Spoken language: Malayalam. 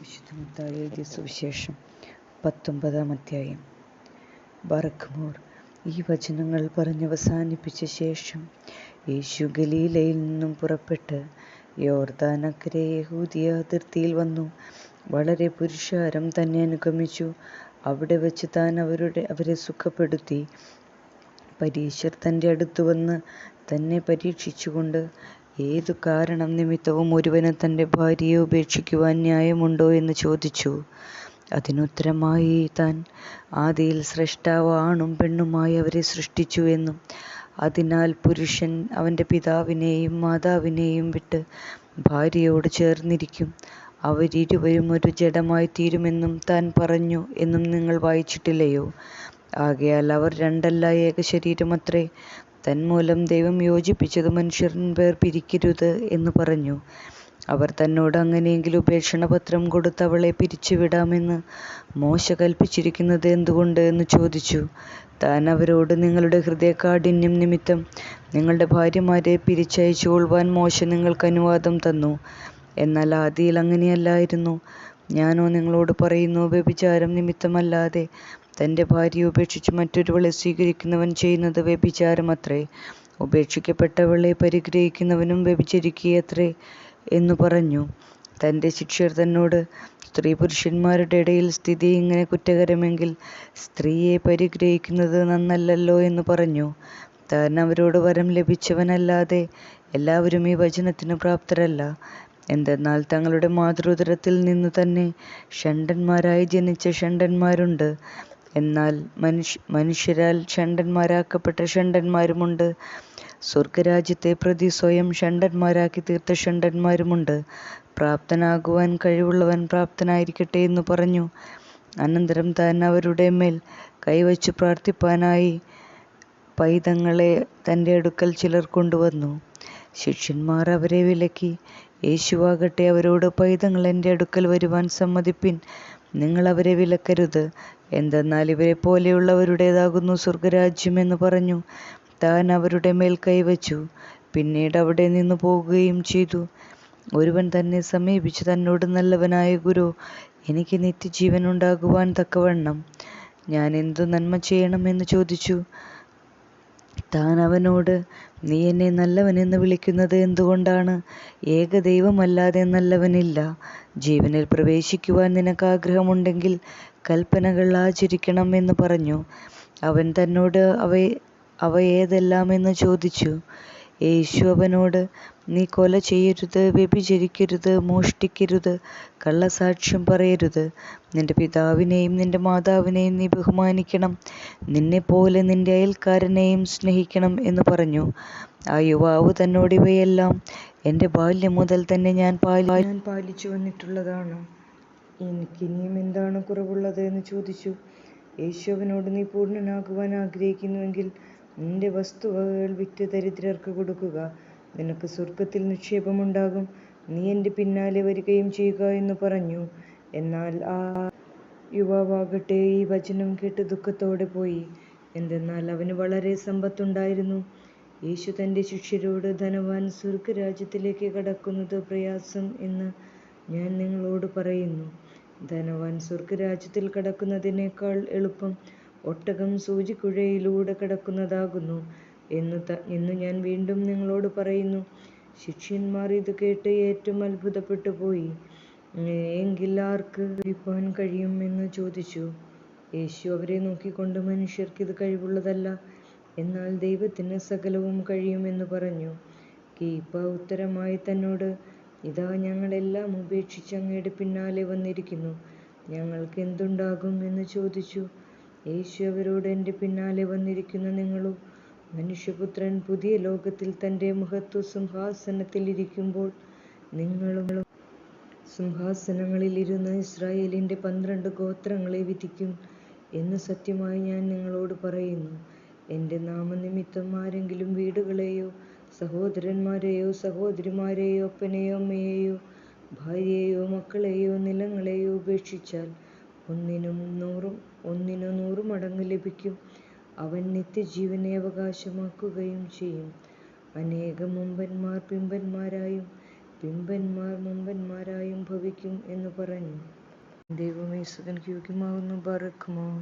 വിശുദ്ധ മത്തായി എഴുതിയ സുവിശേഷം 19-ാം അധ്യായം. ബറഖ്മോർ ഈ വചനങ്ങൾ പറഞ്ഞവസാനിപ്പിച്ച ശേഷം യേശു ഗലീലയിൽ നിന്നും പുറപ്പെട്ട് യോർദാനക്കരെ യഹൂദിയ അതിർത്തിയിൽ വന്നു. വളരെ പുരുഷാരം തന്നെ അനുഗമിച്ചു. അവിടെ വച്ച് താൻ അവരെ സുഖപ്പെടുത്തി. പരീശർ തൻ്റെ അടുത്തു വന്ന് തന്നെ പരീക്ഷിച്ചുകൊണ്ട്, ഏതു കാരണം നിമിത്തവും ഒരുവന് തൻ്റെ ഭാര്യയെ ഉപേക്ഷിക്കുവാൻ ന്യായമുണ്ടോ എന്ന് ചോദിച്ചു. അതിനുത്തരമായി താൻ ആദിയിൽ സ്രഷ്ടാവ് ആണും പെണ്ണുമായി അവരെ സൃഷ്ടിച്ചു എന്നും, അതിനാൽ പുരുഷൻ അവൻ്റെ പിതാവിനെയും മാതാവിനെയും വിട്ട് ഭാര്യയോട് ചേർന്നിരിക്കും, അവരിരുവരും ഒരു ജഡമായി തീരുമെന്നും താൻ പറഞ്ഞു എന്നും നിങ്ങൾ വായിച്ചിട്ടില്ലയോ? ആകയാൽ അവർ രണ്ടല്ല, ഏക ശരീരമത്രേ. തന്മൂലം ദൈവം യോജിപ്പിച്ചത് മനുഷ്യർ വേർപിരിക്കരുത് എന്ന് പറഞ്ഞു. അവർ തന്നോട്, അങ്ങനെയെങ്കിൽ ഉപേക്ഷണപത്രം കൊടുത്ത് അവളെ പിരിച്ചുവിടാമെന്ന് മോശ കൽപ്പിച്ചിരിക്കുന്നത് എന്തുകൊണ്ട് എന്ന് ചോദിച്ചു. താൻ അവരോട്, നിങ്ങളുടെ ഹൃദയകാഠിന്യം നിമിത്തം നിങ്ങളുടെ ഭാര്യമാരെ പിരിച്ചയച്ചുകൊള്ളുവാൻ മോശ നിങ്ങൾക്ക് അനുവാദം തന്നു. എന്നാൽ ആദിയിൽ അങ്ങനെയല്ലായിരുന്നു. ഞാനോ നിങ്ങളോട് പറയുന്നു, വ്യഭിചാരം നിമിത്തമല്ലാതെ തൻ്റെ ഭാര്യയെ ഉപേക്ഷിച്ച് മറ്റൊരുവളെ സ്വീകരിക്കുന്നവൻ ചെയ്യുന്നത് വ്യഭിചാരമത്രേ. ഉപേക്ഷിക്കപ്പെട്ടവളെ പരിഗ്രഹിക്കുന്നവനും വ്യഭിചരിക്കുകയത്രേ എന്നു പറഞ്ഞു. തൻ്റെ ശിഷ്യർ തന്നോട്, സ്ത്രീ പുരുഷന്മാരുടെ ഇടയിൽ സ്ഥിതി ഇങ്ങനെ കുറ്റകരമെങ്കിൽ സ്ത്രീയെ പരിഗ്രഹിക്കുന്നത് നന്നല്ലല്ലോ എന്ന് പറഞ്ഞു. താൻ അവരോട് വരം ലഭിച്ചവനല്ലാതെ എല്ലാവരും ഈ വചനത്തിന് പ്രാപ്തരല്ല. എന്തെന്നാൽ തങ്ങളുടെ മാതൃദുരത്തിൽ നിന്നു തന്നെ ഷണ്ഡന്മാരായി ജനിച്ച ഷണ്ഡന്മാരുണ്ട്. എന്നാൽ മനുഷ്യരാൽ ഷണ്ഡന്മാരാക്കപ്പെട്ട ഷണ്ഡന്മാരുമുണ്ട്. സ്വർഗരാജ്യത്തെ പ്രതി സ്വയം ഷണ്ഡന്മാരാക്കി തീർത്ത ഷണ്ഡന്മാരുമുണ്ട്. പ്രാപ്തനാകുവാൻ കഴിവുള്ളവൻ പ്രാപ്തനായിരിക്കട്ടെ എന്ന് പറഞ്ഞു. അനന്തരം താൻ അവരുടെ മേൽ കൈവച്ചു പ്രാർത്ഥിപ്പാനായി പൈതങ്ങളെ തൻ്റെ അടുക്കൽ ചിലർ കൊണ്ടുവന്നു. ശിഷ്യന്മാർ അവരെ വിലക്കി. യേശുവാകട്ടെ അവരോട്, പൈതങ്ങൾ എൻ്റെ അടുക്കൽ വരുവാൻ സമ്മതിപ്പിൻ, നിങ്ങൾ അവരെ വിലക്കരുത്. എന്തെന്നാൽ ഇവരെ പോലെയുള്ളവരുടേതാകുന്നു സ്വർഗരാജ്യം എന്ന് പറഞ്ഞു. താൻ അവരുടെ മേൽ കൈവച്ചു. പിന്നീട് അവിടെ നിന്ന് പോകുകയും ചെയ്തു. ഒരുവൻ തന്നെ സമീപിച്ച് തന്നോട്, നല്ലവനായ ഗുരു, എനിക്ക് നിത്യജീവൻ ഉണ്ടാകുവാൻ തക്കവണ്ണം ഞാൻ എന്തു നന്മ ചെയ്യണമെന്ന് ചോദിച്ചു. താൻ അവനോട്, നീ എന്നെ നല്ലവനെന്ന് വിളിക്കുന്നത് എന്തുകൊണ്ടാണ്? ഏകദൈവമല്ലാതെ നല്ലവനില്ല. ജീവനിൽ പ്രവേശിക്കുവാൻ നിനക്ക് ആഗ്രഹമുണ്ടെങ്കിൽ കൽപ്പനകൾ ആചരിക്കണം എന്ന് പറഞ്ഞു. അവൻ തന്നോട് അവ ഏതെല്ലാമെന്ന് ചോദിച്ചു. യേശു അവനോട്, നീ കൊല ചെയ്യരുത്, വ്യഭിചരിക്കരുത്, മോഷ്ടിക്കരുത്, കള്ളസാക്ഷ്യം പറയരുത്, നിന്റെ പിതാവിനെയും നിന്റെ മാതാവിനെയും നീ ബഹുമാനിക്കണം, നിന്നെപ്പോലെ നിന്റെ അയൽക്കാരനെയും സ്നേഹിക്കണം എന്ന് പറഞ്ഞു. ആ യുവാവ് തന്നോട്, ഇവയെല്ലാം എൻ്റെ ബാല്യം മുതൽ തന്നെ ഞാൻ പാലിച്ചു വന്നിട്ടുള്ളതാണ്. എനിക്കിനിയും എന്താണ് കുറവുള്ളത് എന്ന് ചോദിച്ചു. യേശു അവനോട്, നീ പൂർണ്ണനാകുവാൻ ആഗ്രഹിക്കുന്നുവെങ്കിൽ നിന്റെ വസ്തുവകകൾ വിറ്റ് ദരിദ്രർക്ക് കൊടുക്കുക, നിനക്ക് സ്വർഗത്തിൽ നിക്ഷേപമുണ്ടാകും. നീ എൻ്റെ പിന്നാലെ വരികയും ചെയ്യുക എന്ന് പറഞ്ഞു. എന്നാൽ ആ യുവാവാകട്ടെ ഈ വചനം കേട്ട് ദുഃഖത്തോടെ പോയി. എന്തെന്നാൽ അവന് വളരെ സമ്പത്തുണ്ടായിരുന്നു. യേശു തൻ്റെ ശിഷ്യരോട്, ധനവാൻ സ്വർഗരാജ്യത്തിലേക്ക് കടക്കുന്നത് പ്രയാസം എന്ന് ഞാൻ നിങ്ങളോട് പറയുന്നു. ധനവാൻ സ്വർഗരാജ്യത്തിൽ കടക്കുന്നതിനേക്കാൾ എളുപ്പം ഒട്ടകം സൂചിക്കുഴയിലൂടെ കടക്കുന്നതാകുന്നു എന്നു ഞാൻ വീണ്ടും നിങ്ങളോട് പറയുന്നു. ശിഷ്യന്മാർ ഇത് കേട്ട് ഏറ്റവും അത്ഭുതപ്പെട്ടു പോയി. എങ്കിൽ ആർക്ക് ഗ്രഹിപ്പാൻ കഴിയും എന്ന് ചോദിച്ചു. യേശു അവരെ നോക്കിക്കൊണ്ട്, മനുഷ്യർക്ക് ഇത് കഴിവുള്ളതല്ല, എന്നാൽ ദൈവത്തിന് സകലവും കഴിയുമെന്ന് പറഞ്ഞു. കീപ്പ ഉത്തരമായി തന്നോട്, ഇതാ ഞങ്ങളെല്ലാം ഉപേക്ഷിച്ച് അങ്ങയുടെ പിന്നാലെ വന്നിരിക്കുന്നു, ഞങ്ങൾക്ക് എന്തുണ്ടാകും എന്ന് ചോദിച്ചു. യേശു അവരോട്, എൻ്റെ പിന്നാലെ വന്നിരിക്കുന്ന നിങ്ങളും മനുഷ്യപുത്രൻ പുതിയ ലോകത്തിൽ തൻ്റെ മഹത്വ സിംഹാസനത്തിൽ ഇരിക്കുമ്പോൾ നിങ്ങളും സിംഹാസനങ്ങളിൽ ഇരുന്ന് ഇസ്രായേലിൻ്റെ 12 ഗോത്രങ്ങളെ വിധിക്കും എന്ന് സത്യമായി ഞാൻ നിങ്ങളോട് പറയുന്നു. എൻ്റെ നാമനിമിത്തം ആരെങ്കിലും വീടുകളെയോ സഹോദരന്മാരെയോ സഹോദരിമാരെയോ അപ്പനെയോ അമ്മയെയോ ഭാര്യയെയോ മക്കളെയോ നിലങ്ങളെയോ ഉപേക്ഷിച്ചാൽ ഒന്നിനു 100 മടങ്ങ് ലഭിക്കും. അവൻ നിത്യജീവനെ അവകാശമാക്കുകയും ചെയ്യും. അനേകം മുമ്പന്മാർ പിമ്പന്മാരായും പിമ്പന്മാർ മുമ്പന്മാരായും ഭവിക്കും എന്ന് പറഞ്ഞു. ദൈവമേ, സകലയ്ക്ക് യോഗ്യമാകുന്നു. ബാറക്കുമോർ.